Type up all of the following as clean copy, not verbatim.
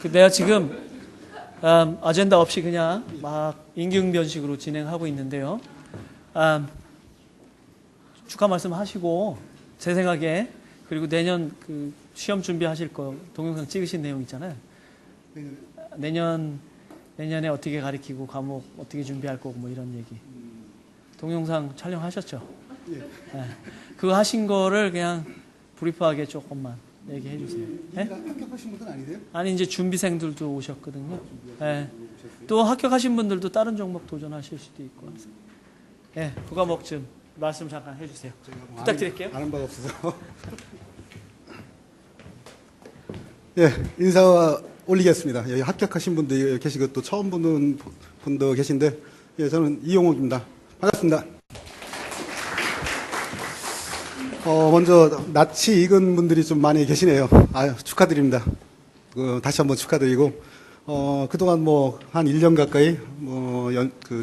내가 지금 아젠다 없이 그냥 막 임기응변식으로 진행하고 있는데요. 축하 말씀하시고 제 생각에 그리고 내년 그 시험 준비하실 거 동영상 찍으신 내용 있잖아요. 내년에 어떻게 가르치고 과목 어떻게 준비할 거고 뭐 이런 얘기. 동영상 촬영하셨죠? 예. 네. 그거 하신 거를 그냥 브리프하게 조금만 얘기해 주세요. 네? 합격하신 분은 아니세요? 아니 이제 준비생들도 오셨거든요. 네. 또 합격하신 분들도 다른 종목 도전하실 수도 있고. 네, 그 과목 좀 말씀 잠깐 해주세요. 부탁드릴게요. 아는 바가 없어서. 예, 인사 올리겠습니다. 여기 합격하신 분도 계시고 또 처음 보는 분도 계신데, 예, 저는 이용욱입니다. 반갑습니다. 먼저 낯이 익은 분들이 좀 많이 계시네요. 축하드립니다. 다시 한번 축하드리고, 그동안 한 1년 가까이,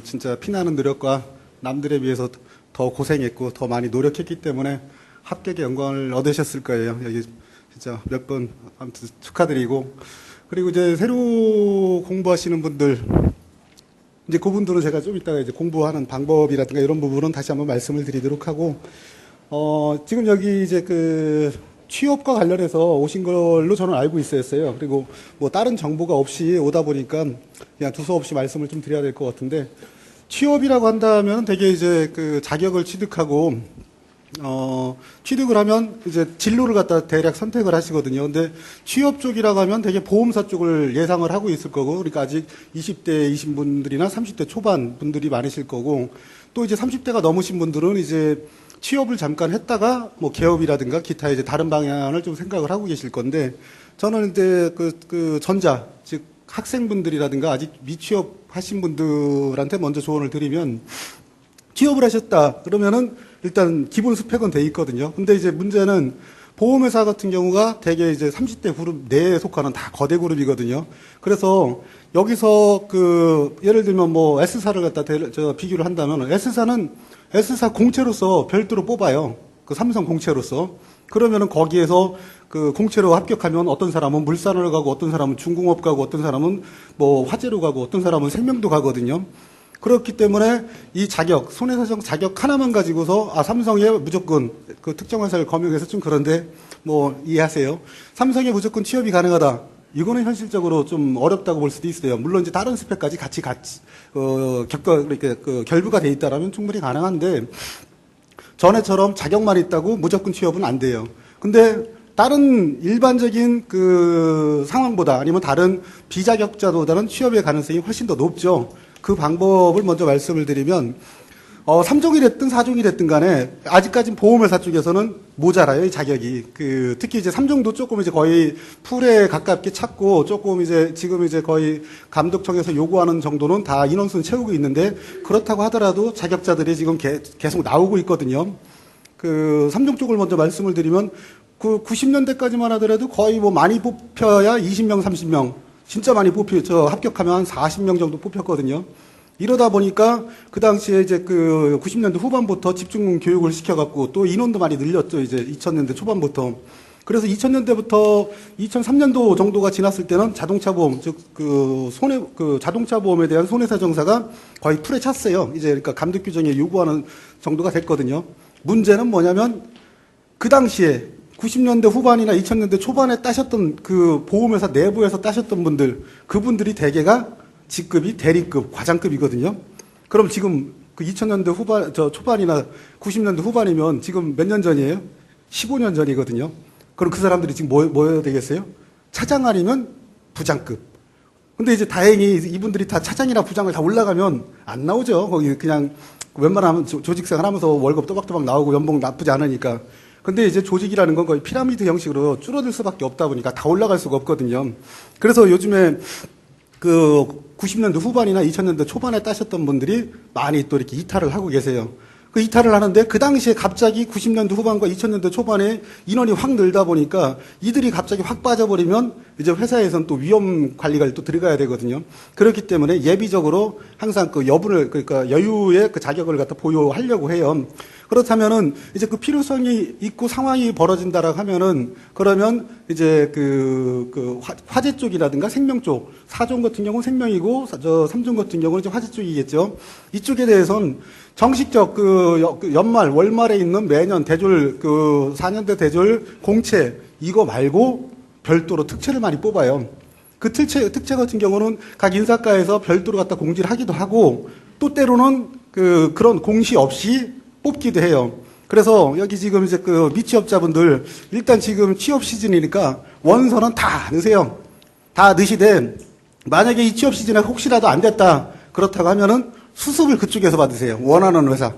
진짜 피나는 노력과 남들에 비해서 더 고생했고, 더 많이 노력했기 때문에 합격의 영광을 얻으셨을 거예요. 여기 진짜 몇 번 아무튼 축하드리고, 그리고 이제 새로 공부하시는 분들, 이제 그분들은 제가 좀 이따가 이제 공부하는 방법이라든가 이런 부분은 다시 한번 말씀을 드리도록 하고, 지금 여기 이제 취업과 관련해서 오신 걸로 저는 알고 있었어요. 그리고 다른 정보가 없이 오다 보니까 그냥 두서없이 말씀을 좀 드려야 될 것 같은데, 취업이라고 한다면 되게 이제 자격을 취득하고, 취득을 하면 이제 진로를 갖다 대략 선택을 하시거든요. 근데 취업 쪽이라고 하면 되게 보험사 쪽을 예상을 하고 있을 거고, 그러니까 아직 20대이신 분들이나 30대 초반 분들이 많으실 거고, 또 이제 30대가 넘으신 분들은 이제 취업을 잠깐 했다가 개업이라든가 기타 이제 다른 방향을 좀 생각을 하고 계실 건데, 저는 이제 전자, 즉 학생분들이라든가 아직 미취업 하신 분들한테 먼저 조언을 드리면, 취업을 하셨다 그러면은 일단 기본 스펙은 돼 있거든요. 근데 이제 문제는 보험회사 같은 경우가 대개 이제 30대 그룹 내에 속하는 다 거대 그룹이거든요. 그래서 여기서 예를 들면 S사를 갖다 비교를 한다면, S사는 S사 공채로서 별도로 뽑아요. 삼성 공채로서. 그러면은 거기에서 공채로 합격하면 어떤 사람은 물산을 가고, 어떤 사람은 중공업 가고, 어떤 사람은 화재로 가고, 어떤 사람은 생명도 가거든요. 그렇기 때문에 이 자격, 손해사정 자격 하나만 가지고서, 삼성에 무조건 특정 회사를 검역해서 좀 그런데 이해하세요. 삼성에 무조건 취업이 가능하다. 이거는 현실적으로 좀 어렵다고 볼 수도 있어요. 물론 이제 다른 스펙까지 같이 결부가 돼 있다라면 충분히 가능한데, 전에처럼 자격만 있다고 무조건 취업은 안 돼요. 근데 다른 일반적인 상황보다, 아니면 다른 비자격자보다는 취업의 가능성이 훨씬 더 높죠. 그 방법을 먼저 말씀을 드리면, 3종이 됐든 4종이 됐든 간에 아직까지는 보험회사 쪽에서는 모자라요, 이 자격이. 특히 이제 3종도 조금 이제 거의 풀에 가깝게 찾고, 조금 이제 지금 이제 거의 감독청에서 요구하는 정도는 다 인원수는 채우고 있는데, 그렇다고 하더라도 자격자들이 지금 계속 나오고 있거든요. 3종 쪽을 먼저 말씀을 드리면, 90년대까지만 하더라도 거의 많이 뽑혀야 20명, 30명. 진짜 많이 뽑혔죠. 합격하면 한 40명 정도 뽑혔거든요. 이러다 보니까 그 당시에 이제 90년대 후반부터 집중 교육을 시켜갖고 또 인원도 많이 늘렸죠. 이제 2000년대 초반부터. 그래서 2000년대부터 2003년도 정도가 지났을 때는 자동차 보험, 즉 자동차 보험에 대한 손해사정사가 거의 풀에 찼어요. 이제 그러니까 감독 규정에 요구하는 정도가 됐거든요. 문제는 뭐냐면 그 당시에 90년대 후반이나 2000년대 초반에 따셨던 보험회사 내부에서 따셨던 분들, 그분들이 대개가 직급이 대리급, 과장급이거든요. 그럼 지금 2000년대 초반이나 90년대 후반이면 지금 몇 년 전이에요? 15년 전이거든요. 그럼 그 사람들이 지금 뭐여야 되겠어요? 차장 아니면 부장급. 근데 이제 다행히 이분들이 다 차장이나 부장을 다 올라가면 안 나오죠. 거기 그냥 웬만하면 조직생활 하면서 월급 또박또박 나오고 연봉 나쁘지 않으니까. 근데 이제 조직이라는 건 거의 피라미드 형식으로 줄어들 수밖에 없다 보니까 다 올라갈 수가 없거든요. 그래서 요즘에 90년대 후반이나 2000년대 초반에 따셨던 분들이 많이 또 이렇게 이탈을 하고 계세요. 이탈을 하는데 그 당시에 갑자기 90년대 후반과 2000년대 초반에 인원이 확 늘다 보니까 이들이 갑자기 확 빠져버리면 이제 회사에서는 또 위험 관리가 또 들어가야 되거든요. 그렇기 때문에 예비적으로 항상 그러니까 여유의 자격을 갖다 보유하려고 해요. 그렇다면은 이제 그 필요성이 있고 상황이 벌어진다라고 하면은 그러면 이제 그 화재 쪽이라든가 생명 쪽, 4종 같은 경우는 생명이고 3종 같은 경우는 이제 화재 쪽이겠죠. 이쪽에 대해서는 정식적 그 연말 월말에 있는 매년 대졸 4년대 대졸 공채 이거 말고 별도로 특채를 많이 뽑아요. 그 특채 같은 경우는 각 인사과에서 별도로 갖다 공지를 하기도 하고 또 때로는 그런 공시 없이 뽑기도 해요. 그래서 여기 지금 이제 미취업자분들 일단 지금 취업 시즌이니까 원서는 다 넣으세요. 다 넣으시되 만약에 이 취업 시즌에 혹시라도 안 됐다 그렇다고 하면은 수습을 그쪽에서 받으세요. 원하는 회사.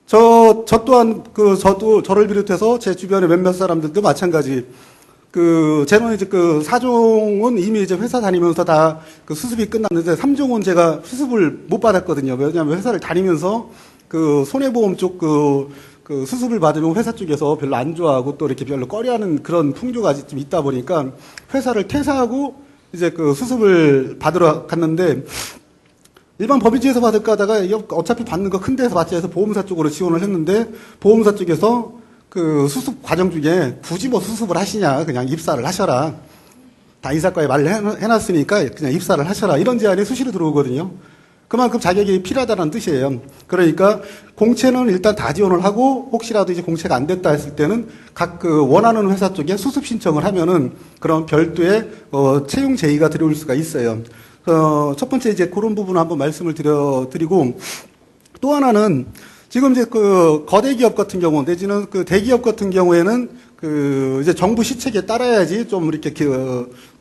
저 또한 저도 저를 비롯해서 제 주변의 몇몇 사람들도 마찬가지. 저는 이제 4종은 이미 이제 회사 다니면서 다 수습이 끝났는데 3종은 제가 수습을 못 받았거든요. 왜냐하면 회사를 다니면서 손해보험 쪽 수습을 받으면 회사 쪽에서 별로 안 좋아하고 또 이렇게 별로 꺼려하는 그런 풍조가 좀 있다 보니까 회사를 퇴사하고 이제 수습을 받으러 갔는데 일반 법인지에서 받을까 하다가 어차피 받는 거 큰 데서 받자 해서 보험사 쪽으로 지원을 했는데 보험사 쪽에서 수습 과정 중에 굳이 뭐 수습을 하시냐 그냥 입사를 하셔라. 다 인사과에 말을 해놨으니까 그냥 입사를 하셔라. 이런 제안이 수시로 들어오거든요. 그만큼 자격이 필요하다는 뜻이에요. 그러니까 공채는 일단 다 지원을 하고 혹시라도 이제 공채가 안 됐다 했을 때는 각 원하는 회사 쪽에 수습 신청을 하면은 그런 별도의 채용 제의가 들어올 수가 있어요. 첫 번째 이제 그런 부분 한번 말씀을 드리고 또 하나는 지금 이제 거대 기업 같은 경우 내지는 대기업 같은 경우에는 이제 정부 시책에 따라야지 좀 이렇게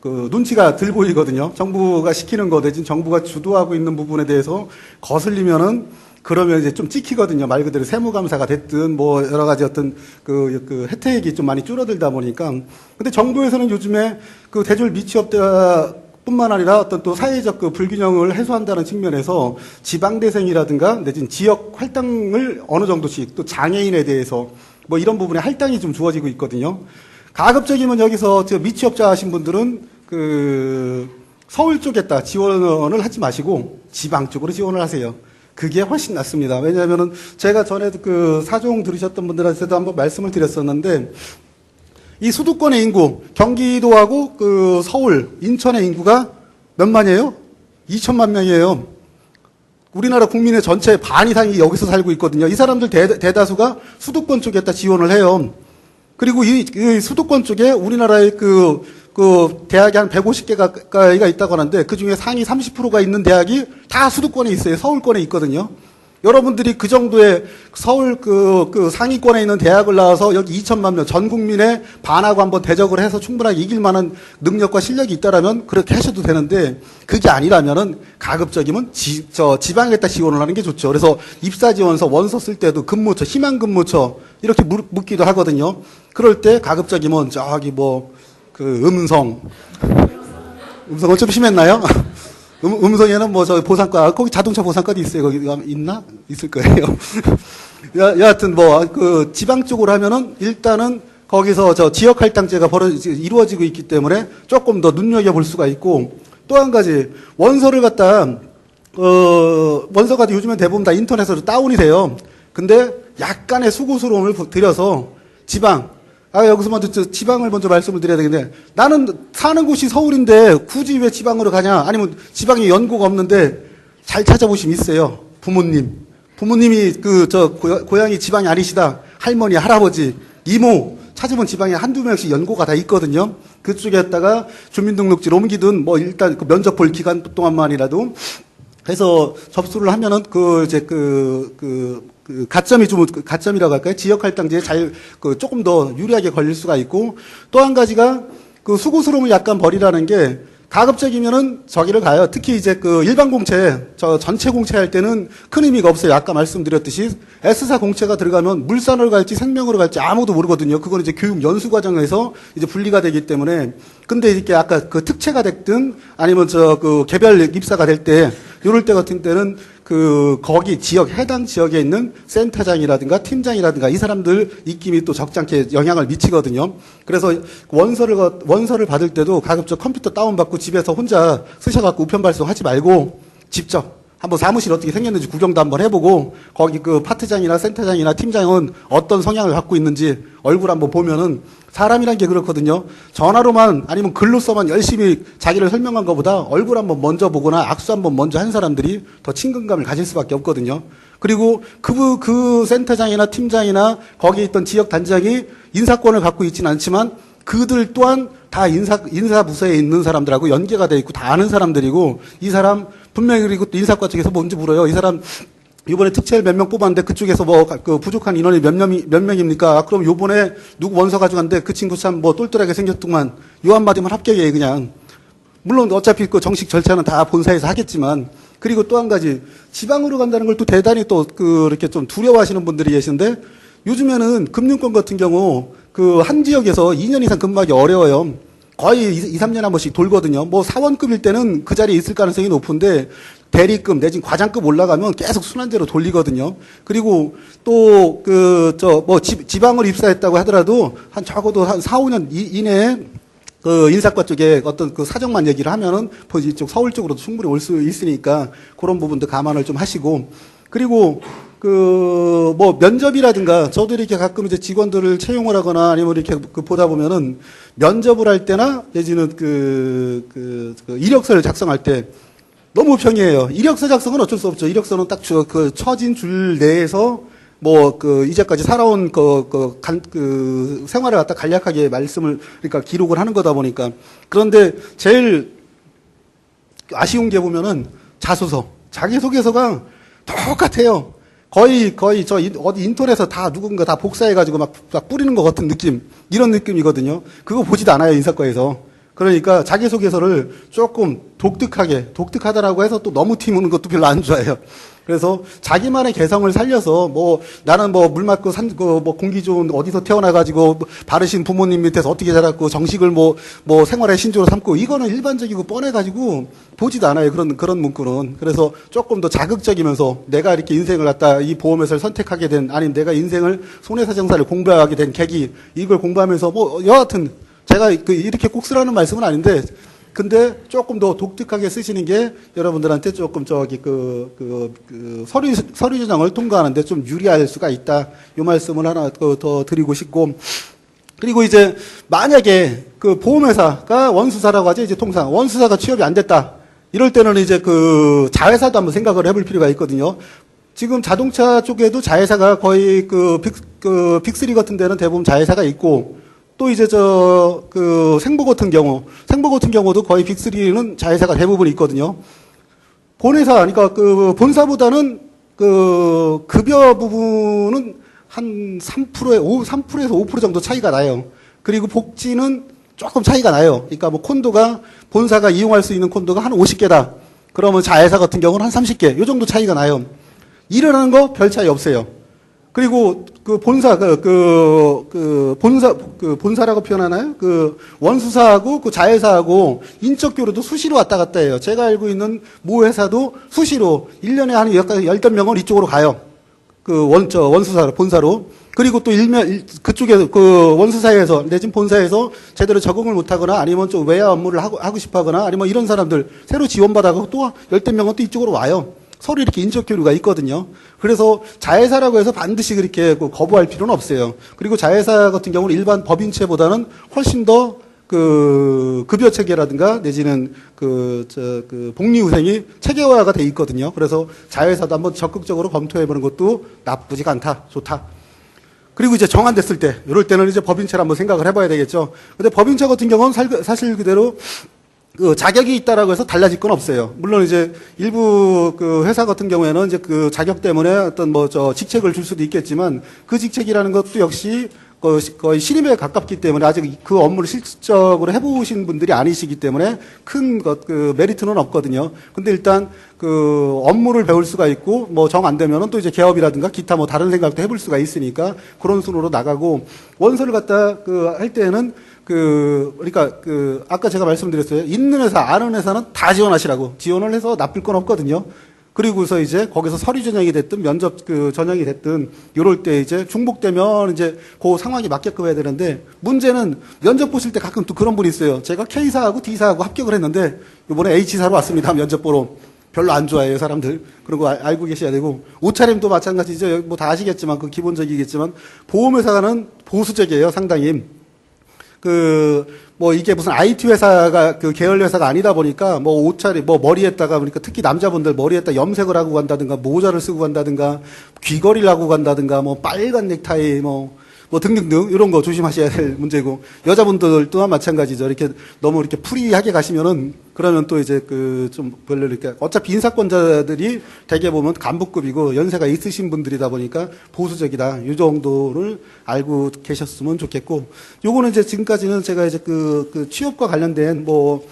눈치가 들 보이거든요. 정부가 시키는 거 내지는 정부가 주도하고 있는 부분에 대해서 거슬리면은 그러면 이제 좀 찍히거든요. 말 그대로 세무감사가 됐든 뭐 여러 가지 어떤 혜택이 좀 많이 줄어들다 보니까. 근데 정부에서는 요즘에 대졸 미취업자 뿐만 아니라 어떤 또 사회적 불균형을 해소한다는 측면에서 지방대생이라든가 내지는 지역 할당을 어느 정도씩 또 장애인에 대해서 뭐 이런 부분에 할당이 좀 주어지고 있거든요. 가급적이면 여기서 미취업자 하신 분들은 서울 쪽에다 지원을 하지 마시고 지방 쪽으로 지원을 하세요. 그게 훨씬 낫습니다. 왜냐하면은 제가 전에 4종 들으셨던 분들한테도 한번 말씀을 드렸었는데 이 수도권의 인구, 경기도하고 서울, 인천의 인구가 몇 만이에요? 2천만 명이에요. 우리나라 국민의 전체 반 이상이 여기서 살고 있거든요. 이 사람들 대다수가 수도권 쪽에다 지원을 해요. 그리고 이 수도권 쪽에 우리나라의 대학이 한 150개 가까이가 있다고 하는데 그 중에 상위 30%가 있는 대학이 다 수도권에 있어요. 서울권에 있거든요. 여러분들이 그 정도의 서울 상위권에 있는 대학을 나와서 여기 2천만 명 전 국민의 반하고 한번 대적을 해서 충분하게 이길 만한 능력과 실력이 있다라면 그렇게 하셔도 되는데 그게 아니라면은 가급적이면 지방에다 지원을 하는 게 좋죠. 그래서 입사 지원서 원서 쓸 때도 근무처, 희망 근무처 이렇게 묻기도 하거든요. 그럴 때 가급적이면 저기 음성은 좀 심했나요? 음성에는 보상과, 거기 자동차 보상과도 있어요. 거기 있나? 있을 거예요. 여하튼 지방 쪽으로 하면은 일단은 거기서 지역 할당제가 이루어지고 있기 때문에 조금 더 눈여겨볼 수가 있고 또 한 가지, 원서를 원서가 요즘엔 대부분 다 인터넷으로 다운이 돼요. 근데 약간의 수고스러움을 들여서 여기서 먼저 지방을 먼저 말씀을 드려야 되겠는데 나는 사는 곳이 서울인데 굳이 왜 지방으로 가냐? 아니면 지방에 연고가 없는데 잘 찾아보시면 있어요. 부모님이 고향이 지방이 아니시다. 할머니, 할아버지, 이모 찾으면 지방에 한두 명씩 연고가 다 있거든요. 그쪽에다가 주민등록지를 옮기든 일단 면접 볼 기간 동안만이라도 해서 접수를 하면은 가점이라고 할까요? 지역 할당제에 조금 더 유리하게 걸릴 수가 있고 또 한 가지가 수고스러움을 약간 버리라는 게 가급적이면은 저기를 가요. 특히 이제 일반 공채, 전체 공채 할 때는 큰 의미가 없어요. 아까 말씀드렸듯이 S사 공채가 들어가면 물산으로 갈지 생명으로 갈지 아무도 모르거든요. 그건 이제 교육 연수 과정에서 이제 분리가 되기 때문에. 근데 이렇게 아까 특채가 됐든 아니면 개별 입사가 될 때 요럴 때 같은 때는 거기 해당 지역에 있는 센터장이라든가 팀장이라든가 이 사람들 입김이 또 적잖게 영향을 미치거든요. 그래서 원서를 받을 때도 가급적 컴퓨터 다운받고 집에서 혼자 쓰셔갖고 우편 발송하지 말고 직접 한번 사무실 어떻게 생겼는지 구경도 한번 해보고 거기 그 파트장이나 센터장이나 팀장은 어떤 성향을 갖고 있는지 얼굴 한번 보면은 사람이란 게 그렇거든요. 전화로만 아니면 글로서만 열심히 자기를 설명한 것보다 얼굴 한번 먼저 보거나 악수 한번 먼저 한 사람들이 더 친근감을 가질 수밖에 없거든요. 그리고 그 센터장이나 팀장이나 거기에 있던 지역 단장이 인사권을 갖고 있지는 않지만 그들 또한 다 인사부서에 있는 사람들하고 연계가 돼 있고 다 아는 사람들이고 이 사람 분명히 그리고 또 인사과 쪽에서 뭔지 물어요. 이 사람 이번에 특채를 몇 명 뽑았는데 그쪽에서 뭐 그 부족한 인원이 몇 명입니까? 그럼 요번에 누구 원서 가져갔는데 그 친구 참 뭐 똘똘하게 생겼더만 요 한마디만 합격해 그냥. 물론 어차피 그 정식 절차는 다 본사에서 하겠지만 그리고 또 한 가지 지방으로 간다는 걸 또 대단히 또 이렇게 좀 두려워하시는 분들이 계신데 요즘에는 금융권 같은 경우 그 한 지역에서 2년 이상 근무하기 어려워요. 거의 2, 3년에 한 번씩 돌거든요. 뭐 사원급일 때는 그 자리에 있을 가능성이 높은데 대리급 내지는 과장급 올라가면 계속 순환제로 돌리거든요. 그리고 또 지방을 입사했다고 하더라도 한 적어도 한 4, 5년 이내에 그 인사과 쪽에 어떤 그 사정만 얘기를 하면은 이쪽 서울 쪽으로도 충분히 올 수 있으니까 그런 부분도 감안을 좀 하시고 그리고 뭐 면접이라든가 저도 이렇게 가끔 이제 직원들을 채용을 하거나 아니면 이렇게 보다 보면은 면접을 할 때나 내지는 이력서를 작성할 때 너무 평이해요. 이력서 작성은 어쩔 수 없죠. 이력서는 딱 처진 줄 내에서 이제까지 살아온 생활을 갖다 간략하게 그러니까 기록을 하는 거다 보니까. 그런데 제일 아쉬운 게 보면은 자소서, 자기소개서가 똑같아요. 거의 어디 인터넷에서 다 누군가 다 복사해가지고 막 뿌리는 것 같은 느낌, 이런 느낌이거든요. 그거 보지도 않아요, 인사과에서. 그러니까 자기소개서를 조금 독특하다라고 해서 또 너무 튀는 것도 별로 안 좋아해요. 그래서 자기만의 개성을 살려서 나는 물 맞고 공기 좋은 어디서 태어나가지고 바르신 부모님 밑에서 어떻게 자랐고 정식을 생활의 신조로 삼고 이거는 일반적이고 뻔해가지고 보지도 않아요. 그런 문구는. 그래서 조금 더 자극적이면서 내가 이렇게 인생을 갖다 이 보험회사를 선택하게 된 아니면 내가 인생을 손해사정사를 공부하게 된 계기 이걸 공부하면서 여하튼 제가 이렇게 꼭 쓰라는 말씀은 아닌데 근데 조금 더 독특하게 쓰시는 게 여러분들한테 조금 서류 전형을 통과하는데 좀 유리할 수가 있다. 이 말씀을 하나 더 드리고 싶고. 그리고 이제 만약에 그 보험회사가 원수사라고 하죠. 이제 통상 원수사가 취업이 안 됐다. 이럴 때는 이제 자회사도 한번 생각을 해볼 필요가 있거든요. 지금 자동차 쪽에도 자회사가 거의 빅3 같은 데는 대부분 자회사가 있고 또 이제 생보 같은 경우도 거의 빅3는 자회사가 대부분 있거든요. 본회사, 그러니까 본사보다는 급여 부분은 한 3%에서 5% 정도 차이가 나요. 그리고 복지는 조금 차이가 나요. 그러니까 본사가 이용할 수 있는 콘도가 한 50개다. 그러면 자회사 같은 경우는 한 30개. 요 정도 차이가 나요. 일을 하는 거 별 차이 없어요. 그리고 본사라고 표현하나요? 원수사하고 자회사하고 인적 교류도 수시로 왔다 갔다 해요. 제가 알고 있는 모 회사도 수시로 1년에 한 10명은 이쪽으로 가요. 원수사, 본사로. 그리고 또 그쪽에 원수사에서 내진 본사에서 제대로 적응을 못하거나 아니면 좀 외야 업무를 하고 싶어 하거나 아니면 이런 사람들 새로 지원받아서 또 10명은 또 이쪽으로 와요. 서로 이렇게 인적 교류가 있거든요. 그래서 자회사라고 해서 반드시 그렇게 거부할 필요는 없어요. 그리고 자회사 같은 경우는 일반 법인체보다는 훨씬 더 급여 체계라든가 내지는 복리후생이 체계화가 돼 있거든요. 그래서 자회사도 한번 적극적으로 검토해보는 것도 나쁘지가 않다, 좋다. 그리고 이제 정안됐을 때, 이럴 때는 이제 법인체를 한번 생각을 해봐야 되겠죠. 근데 법인체 같은 경우는 사실 그대로 자격이 있다라고 해서 달라질 건 없어요. 물론 이제 일부 회사 같은 경우에는 이제 자격 때문에 어떤 직책을 줄 수도 있겠지만 그 직책이라는 것도 역시 거의 신임에 가깝기 때문에 아직 그 업무를 실질적으로 해보신 분들이 아니시기 때문에 큰 메리트는 없거든요. 근데 일단 업무를 배울 수가 있고 정 안 되면은 또 이제 개업이라든가 기타 다른 생각도 해볼 수가 있으니까 그런 순으로 나가고 원서를 갖다 할 때는 그러니까 아까 제가 말씀드렸어요. 있는 회사, 아는 회사는 다 지원하시라고. 지원을 해서 나쁠 건 없거든요. 그리고서 이제 거기서 서류 전형이 됐든 면접 전형이 됐든 이럴 때 이제 중복되면 이제 그 상황이 맞게끔 해야 되는데 문제는 면접 보실 때 가끔 또 그런 분이 있어요. 제가 K사하고 D사하고 합격을 했는데 이번에 H사로 왔습니다. 면접 보러. 별로 안 좋아해요, 사람들. 그런 거 알고 계셔야 되고, 옷차림도 마찬가지죠. 뭐 다 아시겠지만, 그 기본적이겠지만, 보험회사는 보수적이에요, 상당히. 뭐 이게 무슨 IT 회사가, 계열 회사가 아니다 보니까, 뭐 옷차림, 뭐 머리에다가, 그러니까 특히 남자분들 머리에다 염색을 하고 간다든가, 모자를 쓰고 간다든가, 귀걸이를 하고 간다든가, 뭐 빨간 넥타이, 뭐 등등등, 이런 거 조심하셔야 될 문제고, 여자분들 또한 마찬가지죠. 이렇게 너무 이렇게 프리하게 가시면은, 그러면 또 이제 좀 별로 이렇게, 어차피 인사권자들이 대개 보면 간부급이고 연세가 있으신 분들이다 보니까 보수적이다. 이 정도를 알고 계셨으면 좋겠고, 요거는 이제 지금까지는 제가 이제 취업과 관련된 뭐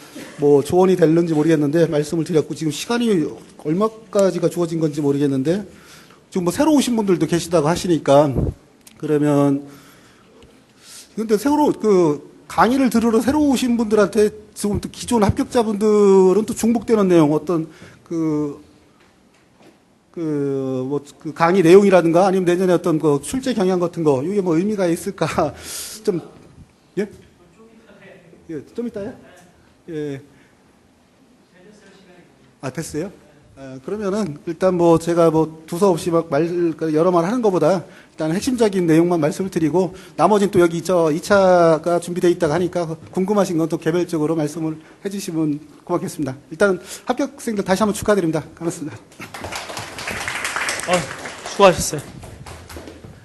조언이 됐는지 모르겠는데, 말씀을 드렸고, 지금 시간이 얼마까지가 주어진 건지 모르겠는데, 지금 뭐 새로 오신 분들도 계시다고 하시니까, 그러면 근데 강의를 들으러 새로 오신 분들한테 지금 또 기존 합격자분들은 또 중복되는 내용 어떤 강의 내용이라든가 아니면 내년에 어떤 출제 경향 같은 거 이게 뭐 의미가 있을까 좀 예? 예, 좀 이따요? 예. 아, 됐어요? 그러면은 일단 뭐 제가 뭐 두서없이 막 여러 말 하는 것보다 일단 핵심적인 내용만 말씀을 드리고 나머지는 또 여기 2차가 준비되어 있다고 하니까 궁금하신 건 또 개별적으로 말씀을 해주시면 고맙겠습니다. 일단 합격생들 다시 한번 축하드립니다. 고맙습니다. 수고하셨어요.